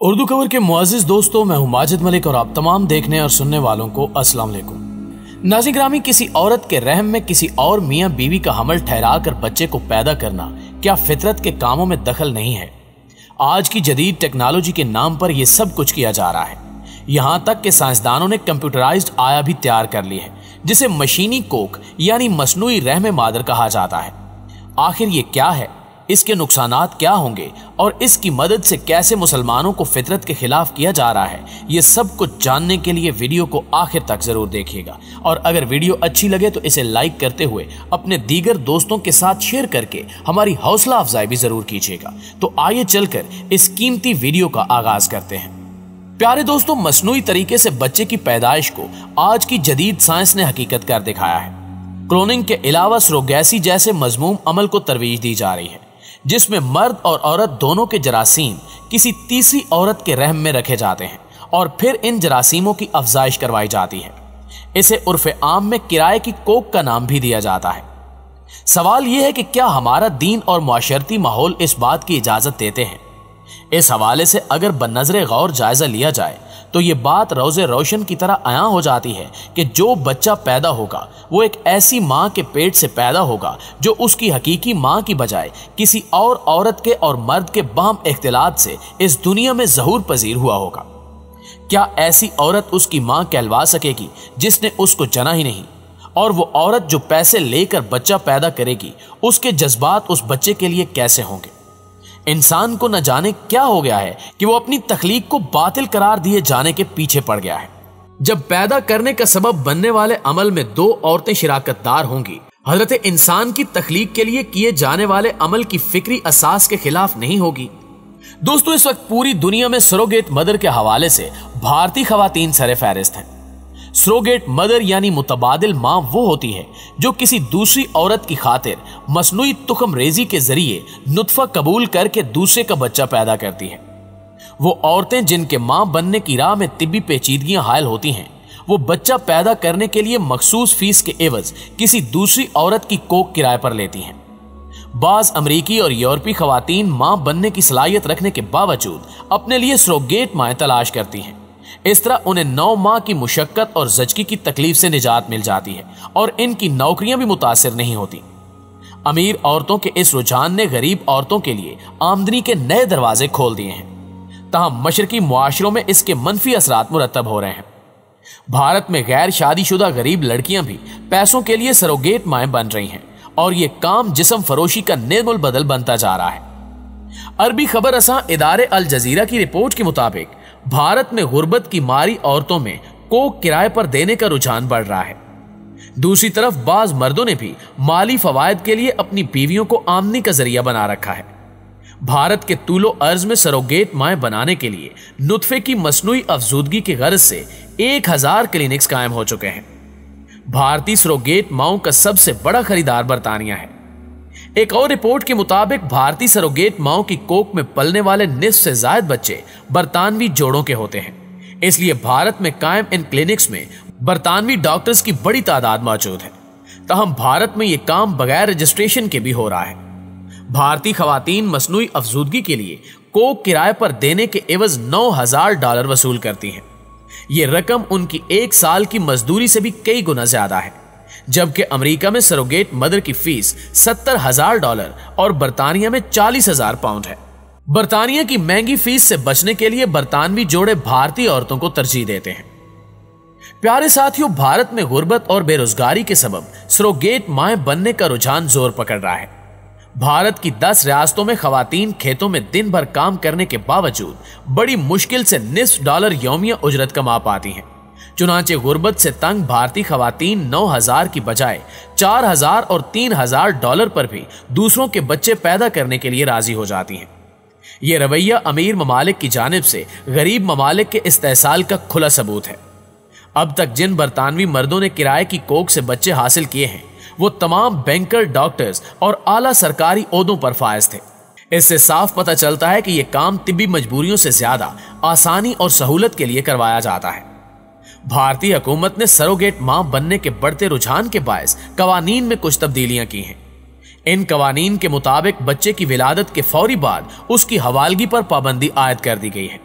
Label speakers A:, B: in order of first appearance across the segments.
A: उर्दू खबर के मुअज़्ज़िज़ दोस्तों, मैं हूं माजिद मलिक और आप तमाम देखने और सुनने वालों को अस्सलाम वालेकुम। नाज़रीन ग्रामी, किसी औरत के रहम में किसी और मियाँ बीवी का हमल ठहरा कर बच्चे को पैदा करना क्या फितरत के कामों में दखल नहीं है? आज की जदीद टेक्नोलॉजी के नाम पर यह सब कुछ किया जा रहा है। यहाँ तक कि साइंसदानों ने कंप्यूटराइज्ड आया भी तैयार कर ली है, जिसे मशीनी कोख यानी मसनूई रहम मादर कहा जाता है। आखिर ये क्या है, इसके नुकसानात क्या होंगे और इसकी मदद से कैसे मुसलमानों को फितरत के खिलाफ किया जा रहा है, ये सब कुछ जानने के लिए वीडियो को आखिर तक जरूर देखिएगा। और अगर वीडियो अच्छी लगे तो इसे लाइक करते हुए अपने दीगर दोस्तों के साथ शेयर करके हमारी हौसला अफजाई भी जरूर कीजिएगा। तो आइए चलकर इस कीमती वीडियो का आगाज करते हैं। प्यारे दोस्तों, मसनूई तरीके से बच्चे की पैदाइश को आज की जदीद साइंस ने हकीकत कर दिखाया है। क्लोनिंग के अलावा सरोगेसी जैसे मजमूम अमल को तरवीज दी जा रही है, जिसमें मर्द और औरत दोनों के जरासीम किसी तीसरी औरत के रहम में रखे जाते हैं और फिर इन जरासीमों की अफजाइश करवाई जाती है। इसे उर्फ आम में किराए की कोख का नाम भी दिया जाता है। सवाल यह है कि क्या हमारा दीन और मुआशरती माहौल इस बात की इजाजत देते हैं? इस हवाले से अगर बन्नज़रे गौर जायजा लिया जाए तो ये बात रोज़े रोशन की तरह आया हो जाती है कि जो बच्चा पैदा होगा वो एक ऐसी माँ के पेट से पैदा होगा जो उसकी हकीकी माँ की बजाय किसी और औरत के और मर्द के बाहम इख्तिलात से इस दुनिया में ज़हूर पजीर हुआ होगा। क्या ऐसी औरत उसकी माँ कहलवा सकेगी जिसने उसको जना ही नहीं? और वो औरत जो पैसे लेकर बच्चा पैदा करेगी, उसके जज्बात उस बच्चे के लिए कैसे होंगे? इंसान को न जाने क्या हो गया है कि वो अपनी तख्लीक को बातिल करार दिए जाने के पीछे पड़ गया है। जब पैदा करने का सबब बनने वाले अमल में दो औरतें शिराकतदार होंगी, हजरत इंसान की तख्लीक के लिए किए जाने वाले अमल की फिक्री असास के खिलाफ नहीं होगी। दोस्तों, इस वक्त पूरी दुनिया में सरोगेट मदर के हवाले से भारतीय खवातीन सरे फहरिस्त हैं। सरोगेट मदर यानी मुतबादिल माँ वो होती है जो किसी दूसरी औरत की खातिर मसनूई तुखम रेजी के जरिए नुतफा कबूल करके दूसरे का बच्चा पैदा करती है। वो औरतें जिनके माँ बनने की राह में तिब्बी पेचीदगियां हायल होती हैं, वो बच्चा पैदा करने के लिए मखसूस फीस के एवज किसी दूसरी औरत की कोख किराए पर लेती हैं। बाज अमरीकी और यूरोपीय खवातीन माँ बनने की सलाहियत रखने के बावजूद अपने लिए सरोगेट माएँ तलाश करती हैं। इस तरह उन्हें 9 माह की मुशक्कत और जचकी की तकलीफ से निजात मिल जाती है और इनकी नौकरियां भी मुतासिर नहीं होती। अमीर औरतों के इस रुझान ने गरीब औरतों के लिए आमदनी के नए दरवाजे खोल दिए हैं। तहम मशरकी मुआशरों में इसके मनफी असरात मुरतब हो रहे हैं। भारत में गैर शादीशुदा गरीब लड़कियां भी पैसों के लिए सरोगेट माएँ बन रही हैं और ये काम जिस्म फरोशी का निर्मुल बदल बनता जा रहा है। अरबी खबर रसां इदारे अल जजीरा की रिपोर्ट के मुताबिक भारत में गुर्बत की मारी औरतों में कोख किराए पर देने का रुझान बढ़ रहा है। दूसरी तरफ बाज मर्दों ने भी माली फवायद के लिए अपनी बीवियों को आमदनी का जरिया बना रखा है। भारत के तूलो अर्ज में सरोगेट माएँ बनाने के लिए नुतफे की मसनूई अफजूदगी की गर्ज से 1000 क्लिनिक्स कायम हो चुके हैं। भारतीय सरोगेट माओं का सबसे बड़ा खरीदार बरतानिया है। एक और रिपोर्ट के मुताबिक भारतीय सरोगेट माओं की कोख में पलने वाले निस्फ से ज्यादा बच्चे बरतानवी जोड़ों के होते हैं। इसलिए भारत में कायम इन क्लिनिक्स में बरतानवी डॉक्टर्स की बड़ी तादाद मौजूद है। तहम भारत में यह काम बगैर रजिस्ट्रेशन के भी हो रहा है। भारतीय खवातीन मसनूई अफजूदगी के लिए कोख किराए पर देने के एवज $9000 वसूल करती हैं। ये रकम उनकी 1 साल की मजदूरी से भी कई गुना ज्यादा है। जबकि अमेरिका में सरोगेट मदर की फीस $70,000 और बरतानिया में 40,000 पाउंड है। बरतानिया की महंगी फीस से बचने के लिए बरतानवी जोड़े भारतीय औरतों को तरजीह देते हैं। प्यारे साथियों, भारत में गुर्बत और बेरोजगारी के सबब सरोगेट माएँ बनने का रुझान जोर पकड़ रहा है। भारत की 10 रियासतों में खवातीन खेतों में दिन भर काम करने के बावजूद बड़ी मुश्किल से $0.5 यौमिया उजरत कमा पाती हैं। चुनांचे गुर्बत से तंग भारतीय खवातीन 9,000 की बजाय 4,000 और $3,000 पर भी दूसरों के बच्चे पैदा करने के लिए राजी हो जाती हैं। यह रवैया अमीर ममालिक की जानिब से गरीब ममालिक के इस्तेहसाल का खुला सबूत है। अब तक जिन बरतानवी मर्दों ने किराए की कोख से बच्चे हासिल किए हैं, वो तमाम बैंकर, डॉक्टर्स और आला सरकारी ओहदों पर फायज थे। इससे साफ पता चलता है कि यह काम तिब्बी मजबूरियों से ज्यादा आसानी और सहूलत के लिए करवाया जाता है। भारतीय हुकूमत ने सरोगेट मां बनने के बढ़ते रुझान के बायस कवानीन में कुछ तब्दीलियां की हैं। इन कवानीन के मुताबिक बच्चे की विलादत के फौरी बाद उसकी हवालगी पर पाबंदी आयद कर दी गई है।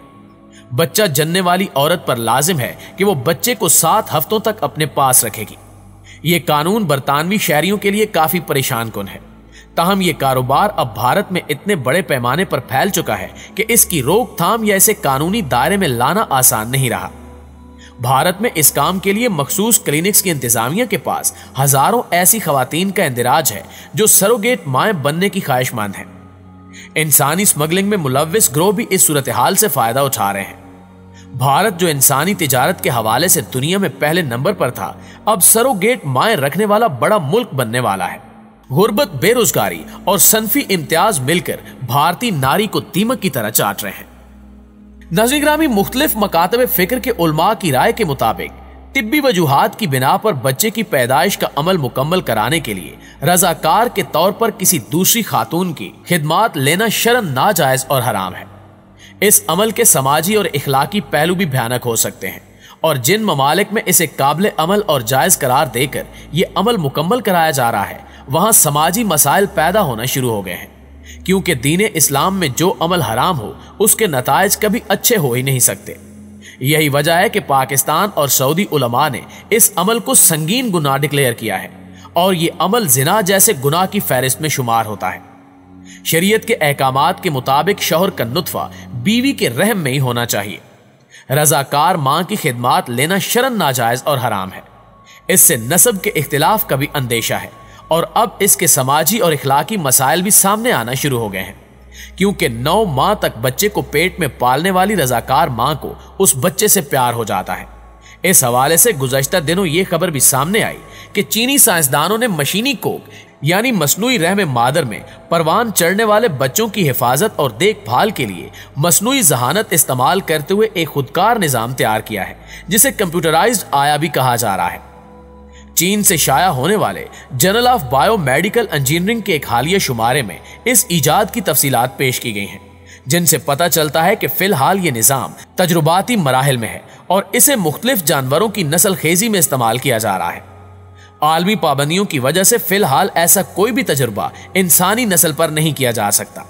A: बच्चा जनने वाली औरत पर लाजिम है कि वो बच्चे को 7 हफ्तों तक अपने पास रखेगी। ये कानून बरतानवी शहरियों के लिए काफी परेशान कुन है। ताहम ये कारोबार अब भारत में इतने बड़े पैमाने पर फैल चुका है कि इसकी रोकथाम या इसे कानूनी दायरे में लाना आसान नहीं रहा। भारत में इस काम के लिए मखसूस क्लिनिक्स की इंतजामिया के पास हजारों ऐसी खवातीन का इंदिराज है जो सरोगेट माएं बनने की ख्वाहिशमंद हैं। इंसानी स्मगलिंग में मुलव्विस ग्रोह भी इस सूरत हाल से फायदा उठा रहे हैं। भारत जो इंसानी तिजारत के हवाले से दुनिया में पहले नंबर पर था, अब सरोगेट माएं रखने वाला बड़ा मुल्क बनने वाला है। गुर्बत, बेरोजगारी और सनफी इम्तियाज मिलकर भारतीय नारी को दीमक की तरह चाट रहे हैं। नाज़रीन ग्रामी, मुख्तलिफ मकातब फिक्र के उलमा की राय के मुताबिक तिब्बी वजूहात की बिना पर बच्चे की पैदाइश का अमल मुकम्मल कराने के लिए रजाकार के तौर पर किसी दूसरी खातून की खिदमात लेना शर्म नाजायज और हराम है। इस अमल के समाजी और इखलाकी पहलू भी भयानक हो सकते हैं और जिन ममालिक में इसे काबिल अमल और जायज करार देकर यह अमल मुकम्मल कराया जा रहा है, वहां समाजी मसाइल पैदा होना शुरू हो गए हैं, क्योंकि दीन इस्लाम में जो अमल हराम हो उसके नताइज कभी अच्छे हो ही नहीं सकते। यही वजह है कि पाकिस्तान और सऊदी उलमा ने इस अमल को संगीन गुनाह डिक्लेयर किया है और ये अमल जिना जैसे गुनाह की फहरिस्त में शुमार होता है। शरीयत के अहकामात के मुताबिक शौहर का नुत्फा बीवी के रहम में ही होना चाहिए। रजाकार मां की खिदमात लेना शरन नाजायज और हराम है। इससे नस्ब के इख्तिलाफ का भी अंदेशा है और अब इसके समाजी और इखलाकी मसाइल भी सामने आना शुरू हो गए हैं, क्योंकि 9 माह तक बच्चे को पेट में पालने वाली रजाकार मां को उस बच्चे से प्यार हो जाता है। इस हवाले से गुज़श्ता दिनों ये खबर भी सामने आई कि चीनी साइंसदानों ने मशीनी कोक यानी मसनूई रहम मादर में परवान चढ़ने वाले बच्चों की हिफाजत और देखभाल के लिए मसनूई जहानत इस्तेमाल करते हुए एक खुदकार निजाम तैयार किया है, जिसे कंप्यूटराइज्ड आया भी कहा जा रहा है। चीन से शाया होने वाले जर्नल ऑफ बायोमेडिकल इंजीनियरिंग के एक हालिया शुमारे में इस इजाद की तफसीलात पेश की गई हैं, जिनसे पता चलता है कि फिलहाल ये निजाम तजुर्बाती मराहिल में है और इसे मुख्तलिफ जानवरों की नस्ल खेजी में इस्तेमाल किया जा रहा है। आलमी पाबंदियों की वजह से फिलहाल ऐसा कोई भी तजुर्बा इंसानी नस्ल पर नहीं किया जा सकता।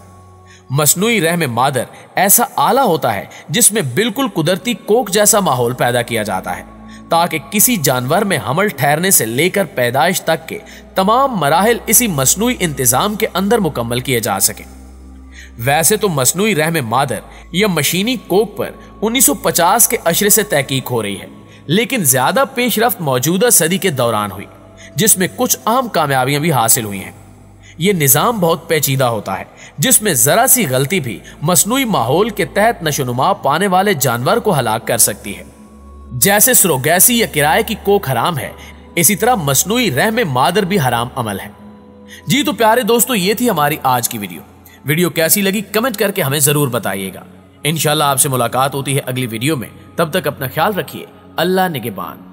A: मसनूई रहम मादर ऐसा आला होता है जिसमें बिल्कुल कुदरती कोक जैसा माहौल पैदा किया जाता है, ताकि किसी जानवर में हमल ठहरने से लेकर पैदाइश तक के तमाम मराहिल इसी मसनूई इंतजाम के अंदर मुकम्मल किए जा सके। वैसे तो मसनूई रहम मादर या मशीनी कोक पर 1950 के अशरे से तहकीक हो रही है, लेकिन ज्यादा पेशरफ्त मौजूदा सदी के दौरान हुई, जिसमें कुछ अहम कामयाबियां भी हासिल हुई हैं। यह निजाम बहुत पेचीदा होता है, जिसमें जरा सी गलती भी मसनूई माहौल के तहत नशोनुमा पाने वाले जानवर को हलाक कर सकती है। जैसे सरोगेसी या किराए की कोख हराम है, इसी तरह मसनूई रहम मादर भी हराम अमल है। जी तो प्यारे दोस्तों, ये थी हमारी आज की वीडियो कैसी लगी कमेंट करके हमें जरूर बताइएगा। इंशाल्लाह आपसे मुलाकात होती है अगली वीडियो में। तब तक अपना ख्याल रखिए। अल्लाह निगहबान।